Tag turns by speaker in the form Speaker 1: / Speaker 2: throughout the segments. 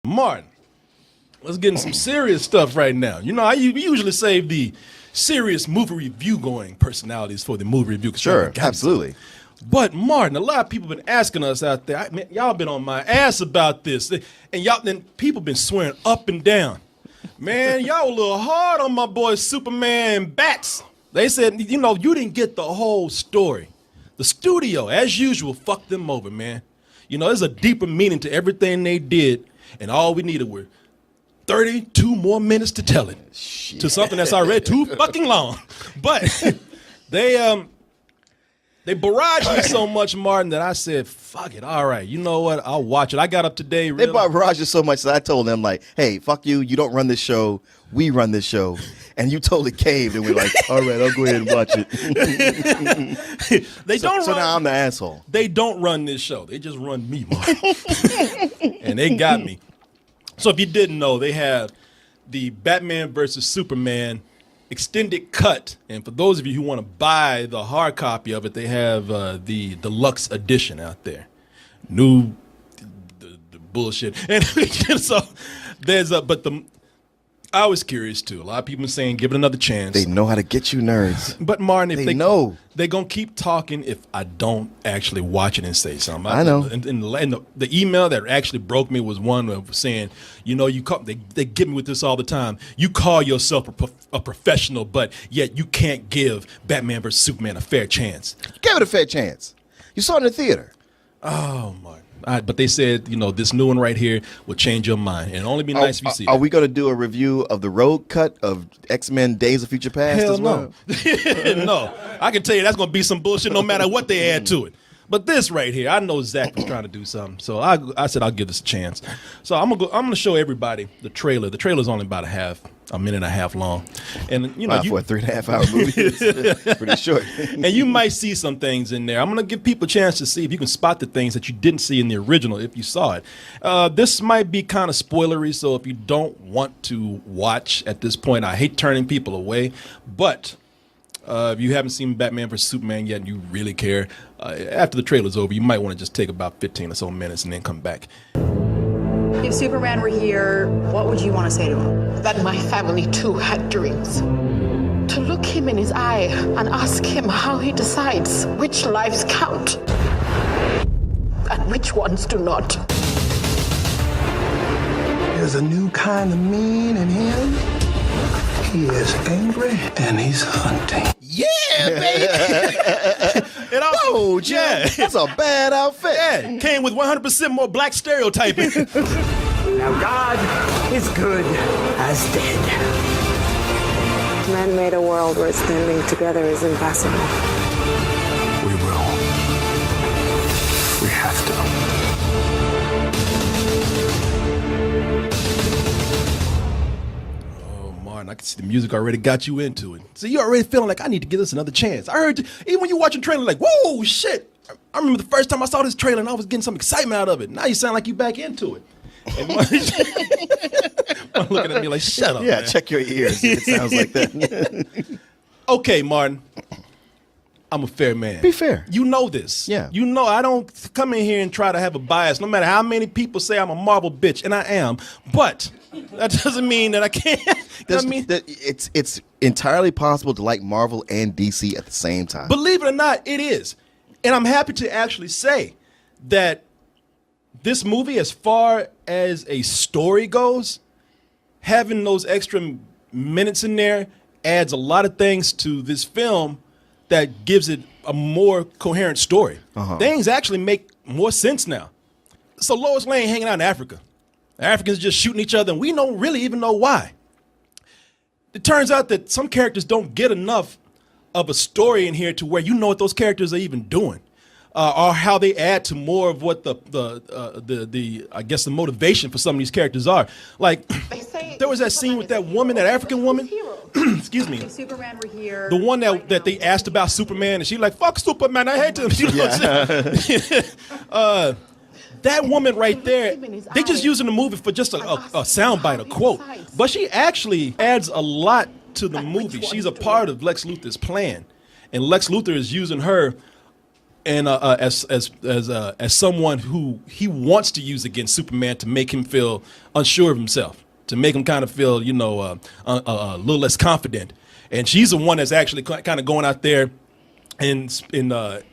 Speaker 1: Martin, let's get into some serious stuff right now. You know, I usually save the serious movie review going personalities for the movie review.
Speaker 2: Sure, absolutely.
Speaker 1: But Martin, a lot of people been asking us out there. Y'all been on my ass about this, and then people been swearing up and down. Man, y'all a little hard on my boy Superman Bats. They said, you know, you didn't get the whole story. The studio, as usual, fucked them over, man. You know, there's a deeper meaning to everything they did, and all we needed were 32 more minutes to tell it. Shit. To something that's already too fucking long. But they barraged me so much, Martin, that I said, fuck it, all right, you know what, I'll watch it. I got up today.
Speaker 2: They barraged you so much that I told them, like, hey, fuck you, you don't run this show, we run this show. And you totally caved, and we're like, all right, I'll go ahead and watch it. So now I'm the asshole.
Speaker 1: They don't run this show. They just run me, Martin. And they got me. So if you didn't know, they have the Batman versus Superman extended cut. And for those of you who want to buy the hard copy of it, they have the deluxe edition out there. New the bullshit. And so there's I was curious too. A lot of people are saying give it another chance.
Speaker 2: They know how to get you nerds.
Speaker 1: But Martin, if
Speaker 2: they know,
Speaker 1: they're gonna keep talking if I don't actually watch it and say something.
Speaker 2: I know.
Speaker 1: And the email that actually broke me was one of saying, you know, they get me with this all the time. You call yourself a professional, but yet you can't give Batman vs Superman a fair chance.
Speaker 2: You gave it a fair chance. You saw it in the theater.
Speaker 1: Oh Martin. But they said, you know, this new one right here will change your mind. And it'll only be nice if you see it.
Speaker 2: Are we going to do a review of the road cut of X-Men Days of Future Past
Speaker 1: Hell
Speaker 2: as well?
Speaker 1: No. No. I can tell you that's going to be some bullshit no matter what they add to it. But this right here, I know Zach was trying to do something. So I said I'll give this a chance. So I'm gonna show everybody the trailer. The trailer's only about a minute and a half long. And you know,
Speaker 2: for a 3.5 hour movie, it's pretty short.
Speaker 1: And you might see some things in there. I'm gonna give people a chance to see if you can spot the things that you didn't see in the original if you saw it. This might be kind of spoilery, so if you don't want to watch at this point, I hate turning people away, but if you haven't seen Batman vs Superman yet and you really care, after the trailer's over, you might want to just take about 15 or so minutes and then come back.
Speaker 3: If Superman were here, what would you want to say to him?
Speaker 4: That my family too had dreams. To look him in his eye and ask him how he decides which lives count and which ones do not.
Speaker 5: There's a new kind of mean in him. He is angry and he's hunting.
Speaker 1: Yeah, baby. And also,
Speaker 2: whoa, Jim, that's a bad outfit.
Speaker 1: Yeah, came with 100% more black stereotyping.
Speaker 5: Now God is good as dead.
Speaker 6: Man made a world where standing together is impossible.
Speaker 5: We will. We have to.
Speaker 1: I can see the music already got you into it. So you're already feeling like I need to give this another chance. I heard you, even when you're watching the trailer, like, whoa, shit. I remember the first time I saw this trailer and I was getting some excitement out of it. Now you sound like you back into it. And looking at me like, shut up,
Speaker 2: yeah,
Speaker 1: man.
Speaker 2: Check your ears if it sounds like that.
Speaker 1: Okay, Martin. I'm a fair man.
Speaker 2: Be fair.
Speaker 1: You know this.
Speaker 2: Yeah.
Speaker 1: You know I don't come in here and try to have a bias, no matter how many people say I'm a Marvel bitch, and I am. But that doesn't mean that I can't.
Speaker 2: It's entirely possible to like Marvel and DC at the same time.
Speaker 1: Believe it or not, it is. And I'm happy to actually say that this movie, as far as a story goes, having those extra minutes in there adds a lot of things to this film that gives it a more coherent story. Things actually make more sense now. So Lois Lane hanging out in Africa. The Africans just shooting each other, and we don't really even know why. It turns out that some characters don't get enough of a story in here to where you know what those characters are even doing, or how they add to more of what the I guess the motivation for some of these characters are. Like there was that scene with that woman, that African woman. Excuse me.
Speaker 3: If Superman were here,
Speaker 1: the one that they asked about Superman, and she like, fuck Superman, I hate him. You know what I'm saying? That woman right there, they just using the movie for just a soundbite, a quote. But she actually adds a lot to the movie. She's a part of Lex Luthor's plan. And Lex Luthor is using her and as someone who he wants to use against Superman to make him feel unsure of himself, to make him kind of feel, a little less confident. And she's the one that's actually kind of going out there and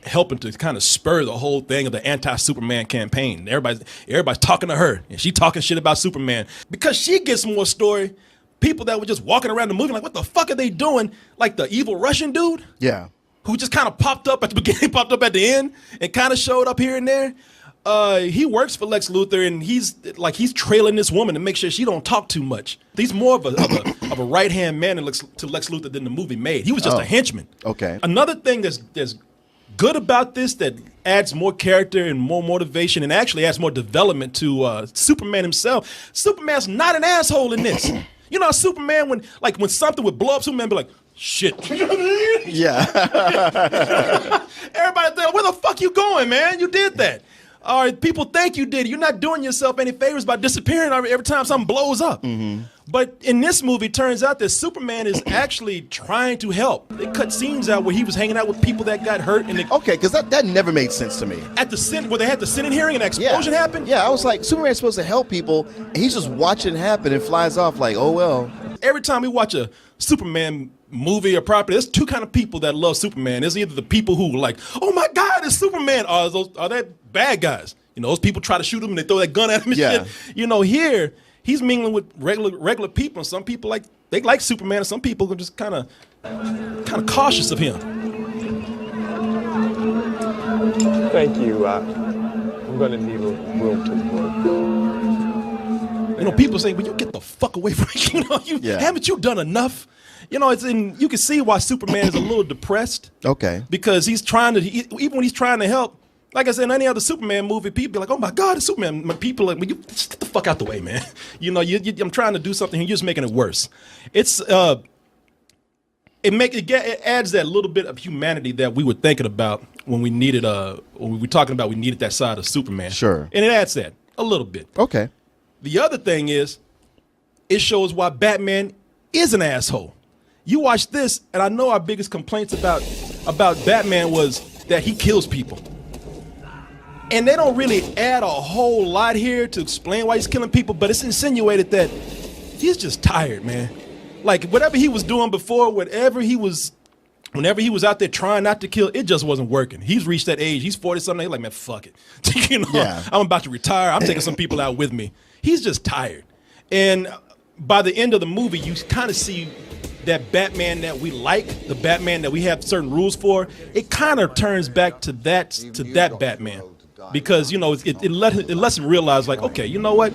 Speaker 1: helping to kind of spur the whole thing of the anti-Superman campaign. Everybody's talking to her, and she talking shit about Superman because she gets more story. People that were just walking around the movie like, what the fuck are they doing? Like the evil Russian dude.
Speaker 2: Yeah.
Speaker 1: Who just kind of popped up at the beginning, popped up at the end, and kind of showed up here and there. He works for Lex Luthor, and he's trailing this woman to make sure she don't talk too much. He's more of a right hand man to Lex Luthor than the movie made. He was just a henchman.
Speaker 2: Okay.
Speaker 1: Another thing that's good about this that adds more character and more motivation and actually adds more development to Superman himself. Superman's not an asshole in this. You know, Superman when something would blow up, Superman be like, shit.
Speaker 2: Yeah.
Speaker 1: Everybody think, where the fuck you going, man? You did that. All right, people think you did it. You're not doing yourself any favors by disappearing every time something blows up. Mm-hmm. But in this movie, it turns out that Superman is actually trying to help. They cut scenes out where he was hanging out with people that got hurt.
Speaker 2: Okay, because that never made sense to me.
Speaker 1: At the Senate, where they had the Senate hearing and an explosion happened?
Speaker 2: Yeah, I was like, Superman's supposed to help people, and he's just watching it happen and flies off like, oh, well.
Speaker 1: Every time we watch a Superman movie or property, there's two kind of people that love Superman. There's either the people who are like, oh my God, it's Superman, or are they bad guys? You know, those people try to shoot him and they throw that gun at him and shit. You know, here he's mingling with regular people, and some people they like Superman, and some people are just kind of cautious of him.
Speaker 7: Thank you. I'm gonna need a room to work.
Speaker 1: You know, people say, "Well, you get the fuck away from me." You know, haven't you done enough? You know, you can see why Superman is a little depressed.
Speaker 2: Okay.
Speaker 1: Because he's trying to, even when he's trying to help. Like I said, in any other Superman movie, people be like, "Oh my God, it's Superman!" People are like, "You just get the fuck out the way, man." You know, I'm trying to do something, and you're just making it worse. It adds that little bit of humanity that we were thinking about when we needed when we were talking about we needed that side of Superman.
Speaker 2: Sure.
Speaker 1: And it adds that a little bit.
Speaker 2: Okay.
Speaker 1: The other thing is, it shows why Batman is an asshole. You watch this, and I know our biggest complaints about Batman was that he kills people. And they don't really add a whole lot here to explain why he's killing people, but it's insinuated that he's just tired, man. Like, whatever he was doing before, whenever he was out there trying not to kill, it just wasn't working. He's reached that age. He's 40-something. He's like, man, fuck it. You know, I'm about to retire. I'm taking some people out with me. He's just tired. And by the end of the movie, you kind of see that Batman that we like, the Batman that we have certain rules for, it kind of turns back to that Batman. Because, you know, it lets him realize, like, okay, you know what?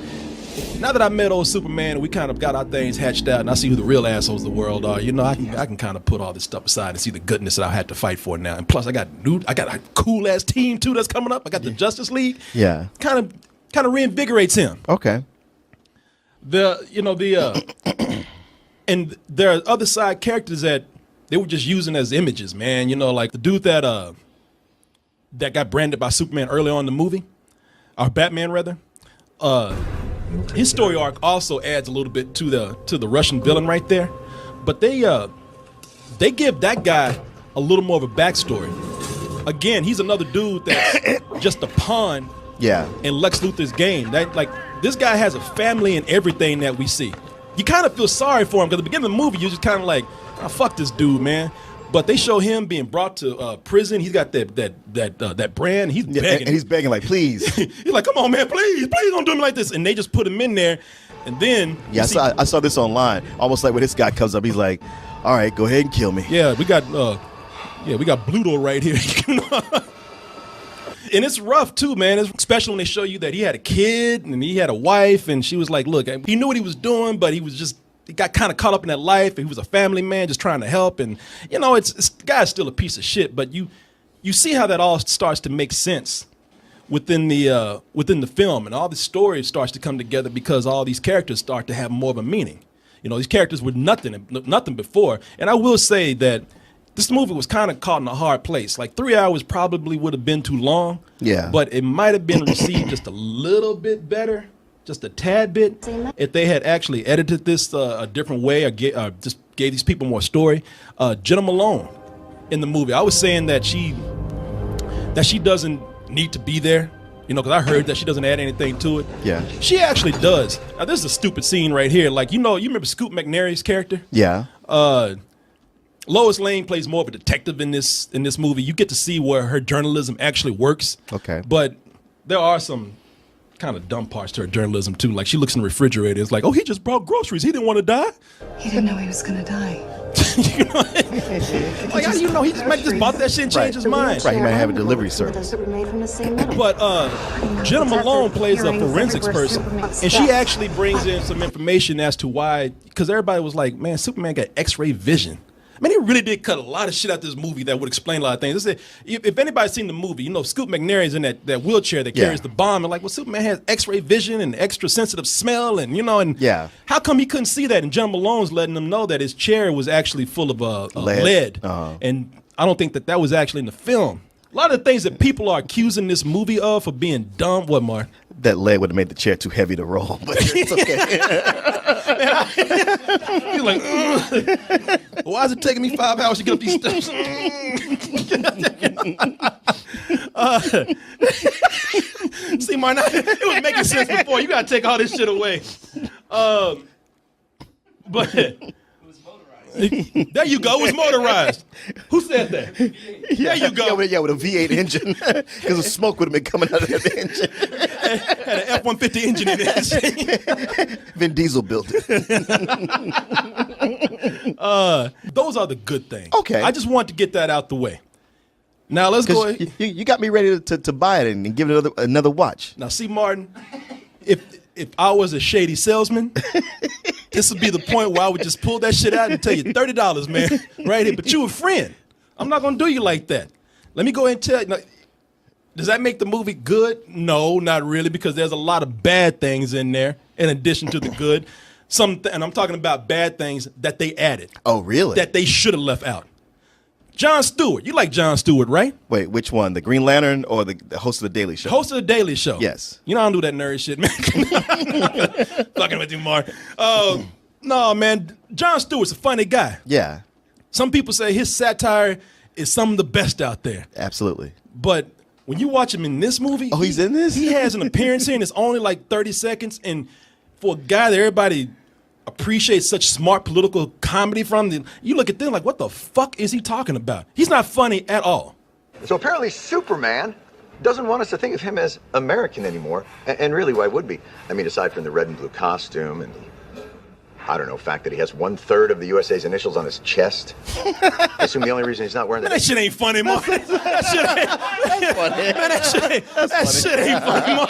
Speaker 1: Now that I met old Superman and we kind of got our things hatched out and I see who the real assholes of the world are, you know, I can kind of put all this stuff aside and see the goodness that I had to fight for now. And plus, I got a cool ass team too that's coming up. I got the Justice League. Yeah, kind of reinvigorates him.
Speaker 2: Okay.
Speaker 1: And there are other side characters that they were just using as images, man. You know, like the dude that got branded by Superman early on in the movie, or Batman rather. His story arc also adds a little bit to the Russian villain right there, but they give that guy a little more of a backstory. Again, he's another dude that's just a pawn in Lex Luthor's game. This guy has a family and everything that we see. You kind of feel sorry for him because at the beginning of the movie you're just kind of like, oh, fuck this dude, man. But they show him being brought to prison. He's got that brand. He's begging.
Speaker 2: And he's begging like, please.
Speaker 1: He's like, come on, man, please don't do me like this. And they just put him in there. And then
Speaker 2: I saw this online. Almost like when this guy comes up, he's like, all right, go ahead and kill me.
Speaker 1: Yeah, we got Bluto right here. And it's rough too, man. It's especially when they show you that he had a kid and he had a wife, and she was like, look, he knew what he was doing, but he got kind of caught up in that life. He was a family man just trying to help. And, you know, the guy's still a piece of shit. But you see how that all starts to make sense within the film. And all the story starts to come together because all these characters start to have more of a meaning. You know, these characters were nothing before. And I will say that this movie was kind of caught in a hard place. Like 3 hours probably would have been too long. Yeah. But it might have been received just a little bit better. Just a tad bit, if they had actually edited this a different way or just gave these people more story. Jenna Malone in the movie, I was saying that that she doesn't need to be there. You know, because I heard that she doesn't add anything to it.
Speaker 2: Yeah.
Speaker 1: She actually does. Now, this is a stupid scene right here. Like, you remember Scoop McNairy's character?
Speaker 2: Yeah.
Speaker 1: Lois Lane plays more of a detective in this movie. You get to see where her journalism actually works.
Speaker 2: Okay.
Speaker 1: But there are some kind of dumb parts to her journalism, too. Like, she looks in the refrigerator. It's like, oh, he just brought groceries. He didn't want to die.
Speaker 6: He didn't know he was going to die.
Speaker 1: You know? Like, how do you know? He might just bought that shit and changed his mind.
Speaker 2: Right, he might have a delivery service.
Speaker 1: But Jenna Malone plays a forensics person, and she actually brings in some information as to why, because everybody was like, man, Superman got X-ray vision. I mean, he really did cut a lot of shit out of this movie that would explain a lot of things. If anybody's seen the movie, you know, Scoop McNairy's in that wheelchair that carries the bomb, and like, well, Superman has X-ray vision and extra sensitive smell, and how come he couldn't see that? And John Malone's letting him know that his chair was actually full of lead. And I don't think that was actually in the film. A lot of the things that people are accusing this movie of for being dumb, what, Mark?
Speaker 2: That lead would have made the chair too heavy to roll, but it's okay.
Speaker 1: He's like, why is it taking me 5 hours to get up these steps? See, Martin, it was making sense before. You got to take all this shit away. But there you go. It was motorized. Who said that? There you go.
Speaker 2: Yeah, with a V8 engine, because the smoke would have been coming out of that engine.
Speaker 1: Had an F-150 engine in it.
Speaker 2: Vin Diesel built it.
Speaker 1: Those are the good things.
Speaker 2: Okay.
Speaker 1: I just want to get that out the way. Now let's go.
Speaker 2: You got me ready to buy it and give it another watch.
Speaker 1: Now, see, Martin, if I was a shady salesman, this would be the point where I would just pull that shit out and tell you $30, man, right here. But you a friend. I'm not gonna do you like that. Let me go ahead and tell you. Now, does that make the movie good? No, not really, because there's a lot of bad things in there in addition to the good. And I'm talking about bad things that they added.
Speaker 2: Oh, really?
Speaker 1: That they should have left out. Jon Stewart. You like Jon Stewart, right?
Speaker 2: Wait, which one? The Green Lantern or the host of The Daily Show?
Speaker 1: Host of The Daily Show.
Speaker 2: Yes.
Speaker 1: You know I don't do that nerd shit, man. Fucking with you, Mark. No, man. Jon Stewart's a funny guy.
Speaker 2: Yeah.
Speaker 1: Some people say his satire is some of the best out there.
Speaker 2: Absolutely.
Speaker 1: But when you watch him in this movie...
Speaker 2: Oh, he's in this?
Speaker 1: He has an appearance here, and it's only like 30 seconds. And for a guy that everybody appreciates such smart political comedy from, you look at them like, what the fuck is he talking about? He's not funny at all.
Speaker 8: So apparently Superman doesn't want us to think of him as American anymore. And really, why would we? I mean, aside from the red and blue costume and the, I don't know, fact that he has 1/3 of the USA's initials on his chest. I assume the only reason he's not wearing
Speaker 1: Man, that shit ain't funny, Mark. That shit ain't funny. Man, that shit ain't funny, Mark.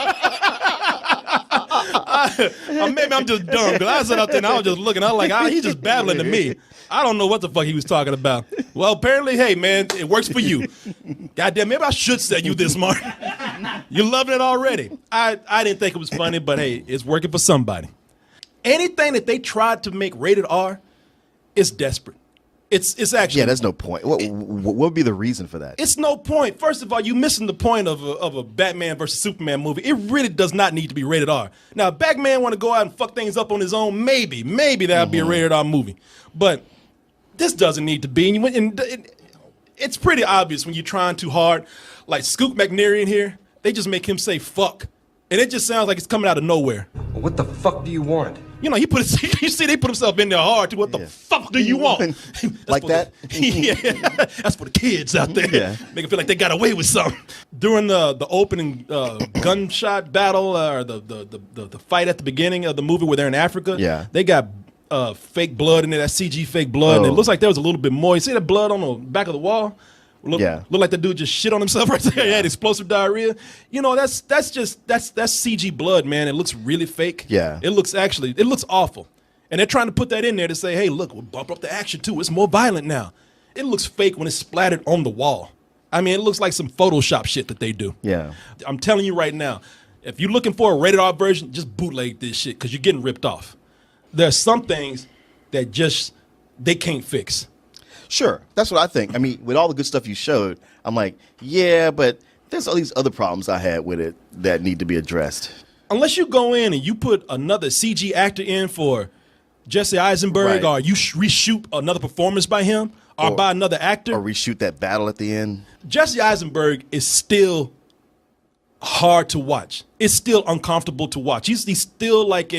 Speaker 1: Maybe I'm just dumb, because I sat out there and I was just looking. I was like, he's just babbling to me. I don't know what the fuck he was talking about. Well, apparently, hey, man, it works for you. Goddamn, maybe I should sell you this, Mark. You're loving it already. I didn't think it was funny, but hey, it's working for somebody. Anything that they tried to make rated R is desperate. It's actually...
Speaker 2: Yeah, there's no point. What would be the reason for that?
Speaker 1: It's no point. First of all, you're missing the point of a Batman versus Superman movie. It really does not need to be rated R. Now, if Batman want to go out and fuck things up on his own, maybe that'll be a rated R movie. But this doesn't need to be. And it's pretty obvious when you're trying too hard. Like Scoop McNairy in here, they just make him say fuck. And it just sounds like it's coming out of nowhere.
Speaker 7: What the fuck do you want?
Speaker 1: You know, you see, they put himself in there hard too. What the fuck do you want?
Speaker 2: Like that?
Speaker 1: Yeah, that's for the kids out there.
Speaker 2: Yeah.
Speaker 1: Make them feel like they got away with something. During the opening gunshot battle or the fight at the beginning of the movie where they're in Africa, they got fake blood in there, that CG fake blood. And it looks like there was a little bit more. You see that blood on the back of the wall? Look like that dude just shit on himself right there. He had explosive diarrhea. You know, that's CG blood, man. It looks really fake.
Speaker 2: Yeah.
Speaker 1: It looks awful. And they're trying to put that in there to say, hey, look, we'll bump up the action too. It's more violent now. It looks fake when it's splattered on the wall. I mean, it looks like some Photoshop shit that they do. Yeah. I'm telling you right now, if you're looking for a rated R version, just bootleg this shit because you're getting ripped off. There are some things that they can't fix.
Speaker 2: Sure, that's what I think. I mean, with all the good stuff you showed, I'm like, yeah, but there's all these other problems I had with it that need to be addressed.
Speaker 1: Unless you go in and you put another CG actor in for Jesse Eisenberg, or you reshoot another performance by him, or by another actor.
Speaker 2: Or reshoot that battle at the end.
Speaker 1: Jesse Eisenberg is still hard to watch. It's still uncomfortable to watch. He's still like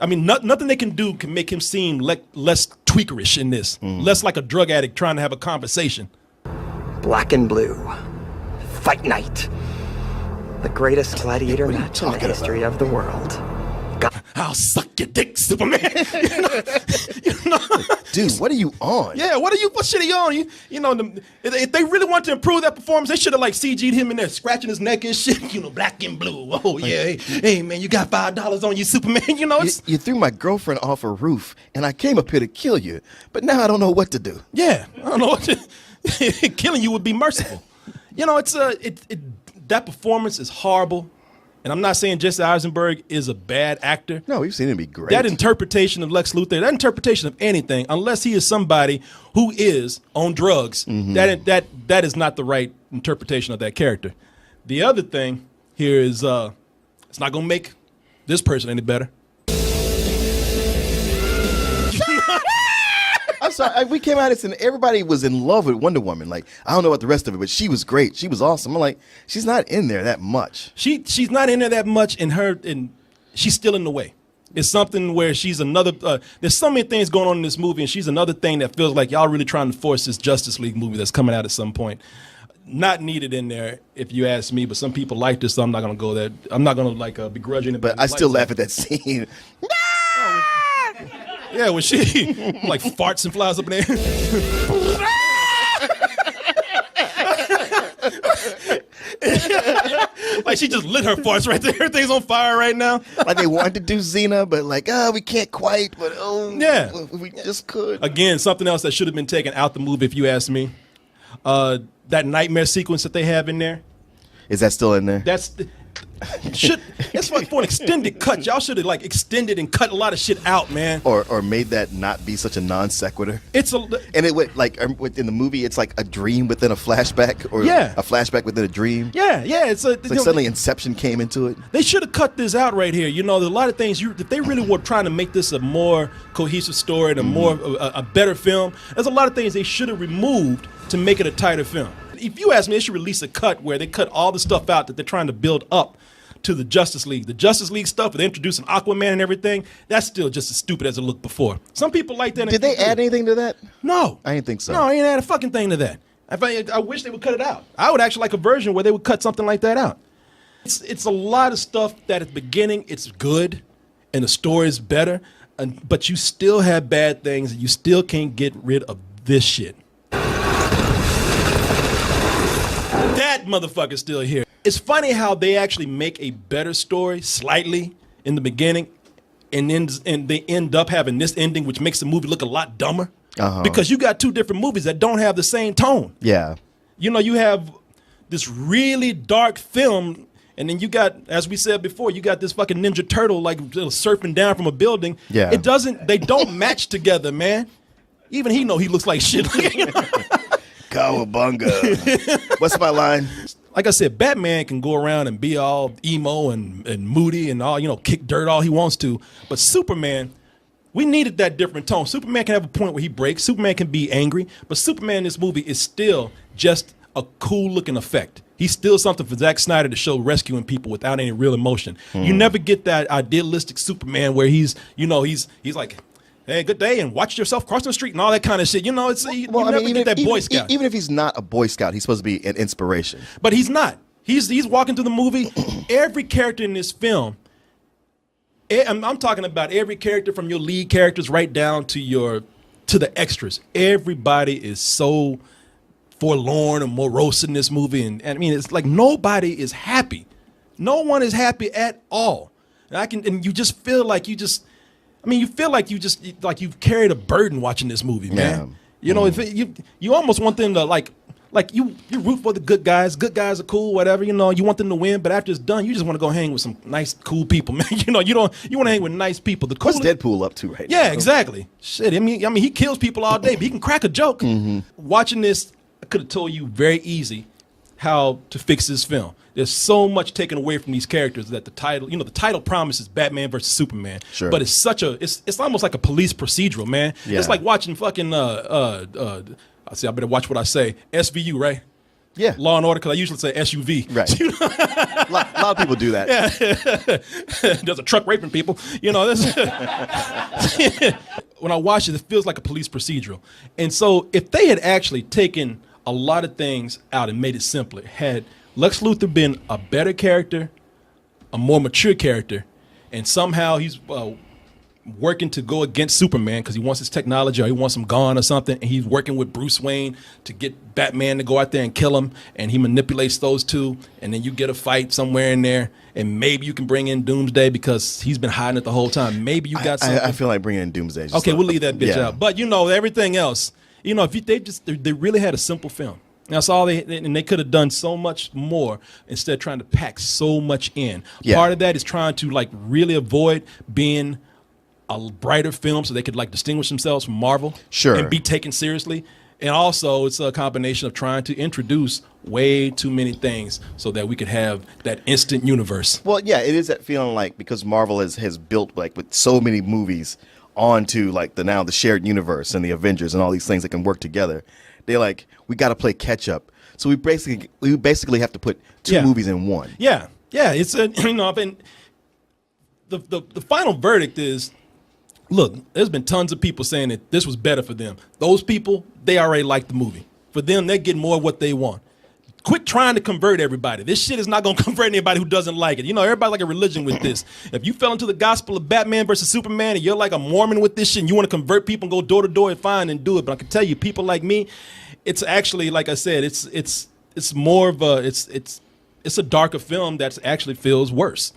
Speaker 1: nothing they can do can make him seem less tweakerish in this. Less like a drug addict trying to have a conversation.
Speaker 9: Black and blue. Fight night. The greatest gladiator match in the history of the world.
Speaker 1: I'll suck your dick, Superman.
Speaker 2: Dude, what are you on?
Speaker 1: Yeah, what shit are you on? If they really want to improve that performance, they should have like CG'd him in there scratching his neck and shit. Black and blue. Oh yeah, hey man, you got $5 on you, Superman.
Speaker 2: You threw my girlfriend off a roof, and I came up here to kill you. But now I don't know what to do.
Speaker 1: Yeah, I don't know what to. Killing you would be merciful. That performance is horrible. And I'm not saying Jesse Eisenberg is a bad actor.
Speaker 2: No, we've seen him be great.
Speaker 1: That interpretation of Lex Luthor, that interpretation of anything, unless he is somebody who is on drugs, that is not the right interpretation of that character. The other thing here is it's not going to make this person any better.
Speaker 2: I'm sorry. We came out and everybody was in love with Wonder Woman. Like, I don't know about the rest of it, but she was great. She was awesome. I'm like, she's not in there that much.
Speaker 1: She's not in there that much, and she's still in the way. It's something where she's another. There's so many things going on in this movie, and she's another thing that feels like y'all really trying to force this Justice League movie that's coming out at some point. Not needed in there, if you ask me. But some people like this, so I'm not gonna go there. I'm not gonna begrudge anybody.
Speaker 2: But I still laugh at that scene.
Speaker 1: Yeah, when she like farts and flies up in there. Like she just lit her farts right there. Everything's on fire right now.
Speaker 2: Like they wanted to do Xena, but we can't quite. But
Speaker 1: yeah,
Speaker 2: we just could.
Speaker 1: Again, something else that should have been taken out the movie, if you ask me. That nightmare sequence that they have in there.
Speaker 2: Is that still in there?
Speaker 1: That's like for an extended cut. Y'all should have extended and cut a lot of shit out, man.
Speaker 2: Or made that not be such a non sequitur.
Speaker 1: And
Speaker 2: it went within the movie. It's like a dream within a flashback, or a flashback within a dream.
Speaker 1: Yeah. It's like
Speaker 2: suddenly Inception came into it.
Speaker 1: They should have cut this out right here. There's a lot of things. If they really were trying to make this a more cohesive story and a better film, there's a lot of things they should have removed to make it a tighter film. If you ask me, they should release a cut where they cut all the stuff out that they're trying to build up to the Justice League. The Justice League stuff, where they introducing Aquaman and everything, that's still just as stupid as it looked before. Some people like that.
Speaker 2: Did they add anything to that?
Speaker 1: No.
Speaker 2: I didn't think so.
Speaker 1: No, I ain't add a fucking thing to that. I wish they would cut it out. I would actually like a version where they would cut something like that out. It's a lot of stuff that at the beginning it's good and the story is better, but you still have bad things and you still can't get rid of this shit. That motherfucker's still here. It's funny how they actually make a better story slightly in the beginning, and they end up having this ending, which makes the movie look a lot dumber. Because you got two different movies that don't have the same tone.
Speaker 2: Yeah.
Speaker 1: You have this really dark film, and then you got, as we said before, you got this fucking Ninja Turtle surfing down from a building.
Speaker 2: Yeah.
Speaker 1: They don't match together, man. Even he looks like shit.
Speaker 2: Cowabunga. What's my line?
Speaker 1: Like I said, Batman can go around and be all emo and moody and all, kick dirt all he wants to. But Superman, we needed that different tone. Superman can have a point where he breaks. Superman can be angry. But Superman in this movie is still just a cool looking effect. He's still something for Zack Snyder to show rescuing people without any real emotion. You never get that idealistic Superman where he's like, hey, good day, and watch yourself crossing the street and all that kind of shit. You never get that Boy Scout.
Speaker 2: Even if he's not a Boy Scout, he's supposed to be an inspiration.
Speaker 1: But he's not. He's walking through the movie. Every character in this film, I'm talking about every character from your lead characters right down to the extras. Everybody is so forlorn and morose in this movie, and I mean, it's like nobody is happy. No one is happy at all. And you just feel like you feel like you've carried a burden watching this movie, man. Yeah. You almost want them to like you root for the good guys. Good guys are cool, whatever. You want them to win, but after it's done, you just want to go hang with some nice, cool people, man. You want to hang with nice people.
Speaker 2: What's Deadpool up to right now?
Speaker 1: Yeah, exactly. Shit. I mean, he kills people all day, but he can crack a joke. Watching this, I could have told you very easy how to fix this film. There's so much taken away from these characters that the title promises Batman versus Superman. Sure. But it's almost like a police procedural, man. Yeah. It's like watching fucking I say, I better watch what I say. SVU, right?
Speaker 2: Yeah.
Speaker 1: Law and Order, because I usually say SUV.
Speaker 2: Right. a lot of people do that.
Speaker 1: Yeah. There's a truck raping people. You know, this. When I watch it, it feels like a police procedural. And so if they had actually taken a lot of things out and made it simpler, had Lex Luthor been a better character, a more mature character, and somehow he's working to go against Superman because he wants his technology or he wants him gone or something, and he's working with Bruce Wayne to get Batman to go out there and kill him, and he manipulates those two, and then you get a fight somewhere in there, and maybe you can bring in Doomsday because he's been hiding it the whole time. Maybe you got something.
Speaker 2: I feel like bringing in Doomsday.
Speaker 1: Okay, we'll leave that bitch out. But you know, everything else, you know, if they really had a simple film. That's all they could have done so much more instead of trying to pack so much in.
Speaker 2: Yeah.
Speaker 1: Part of that is trying to like really avoid being a brighter film so they could like distinguish themselves from Marvel.
Speaker 2: Sure.
Speaker 1: And be taken seriously. And also it's a combination of trying to introduce way too many things so that we could have that instant universe.
Speaker 2: Well, yeah, it is that feeling like because Marvel has built like with so many movies onto like the shared universe and the Avengers and all these things that can work together. They're like, we got to play catch up. So we basically have to put two movies in one.
Speaker 1: Yeah. Yeah. It's a, you know, and the final verdict is, look, there's been tons of people saying that this was better for them. Those people, they already like the movie. For them, they're getting more of what they want. Quit trying to convert everybody. This shit is not going to convert anybody who doesn't like it. You know, everybody's like a religion with this. If you fell into the gospel of Batman versus Superman and you're like a Mormon with this shit and you want to convert people and go door to door and fine and do it. But I can tell you, people like me, it's actually, like I said, it's more of a, it's a darker film that actually feels worse.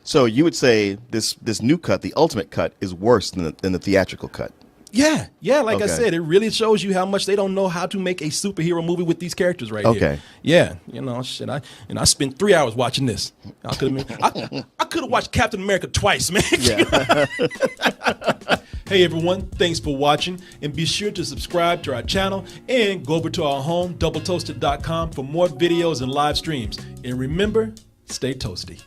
Speaker 2: So you would say this new cut, the ultimate cut, is worse than the theatrical cut?
Speaker 1: Yeah, like I said, it really shows you how much they don't know how to make a superhero movie with these characters right here. Yeah, you know, shit. I spent 3 hours watching this. I could have watched Captain America twice, man.
Speaker 2: Yeah.
Speaker 1: Hey everyone, thanks for watching, and be sure to subscribe to our channel and go over to our home, doubletoasted.com, for more videos and live streams. And remember, stay toasty.